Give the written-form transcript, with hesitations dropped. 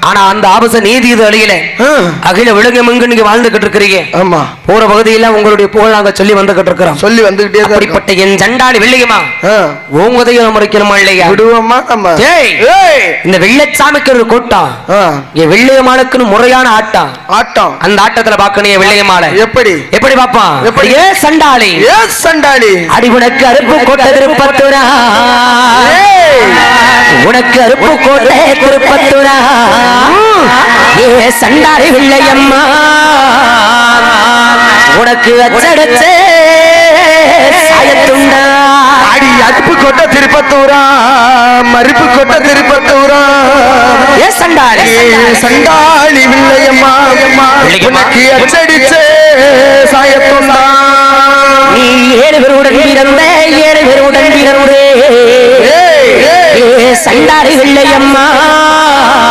ஆனா அந்த ஆபச நீதி இது அழியல. அகில விழுங்கமெங்கு நீங்க வாழ்ந்துகிட்டு இருக்கிறீங்க. ஆமா, போற பகுதியில உங்களுடைய புகழ் நாங்க சொல்லி வந்துகிட்டு இருக்கிறோம். சொல்லி வந்துகிட்டே தான். அப்படிப்பட்ட என் சண்டாளி வெள்ளையம்மா உங்கதையும் முறைக்கணுமா இல்லையா? விடுவோமா நம்ம? இந்த வெள்ளச்சாமிக்கு ஒரு கூட்டம், என் வெள்ளையம்மாளுக்குன்னு முறையான ஆட்டம். அந்த ஆட்டத்துல பாக்கணும் வெள்ளையம்மாளை. எப்படி எப்படி பாப்பான்? எப்படி? ஏ சண்டாளி, ஏ சண்டாளி, அடி உனக்கு அருப்பு கோட்டை திருப்பத்தூரா, உனக்கு அருப்பு கோட்டை திருப்பத்தூரா, ஏ சண்டாளி வெள்ளையம்மா, உனக்கு அச்சடிச்சே சாயத்துண்டா. அடி அருப்பு கோட்டை திருப்பத்தூரா, மறுப்பு கோட்டை திருப்பத்தூரா, ஏ சண்டாளி, சண்டாளி வெள்ளையம்மா, உனக்கு அச்சடிச்சே சாயத்துண்டா. நீ 7 பேருடன் பிறந்த 7 பேருடன் பிறந்தே சண்டாரி வெள்ளையம்மா,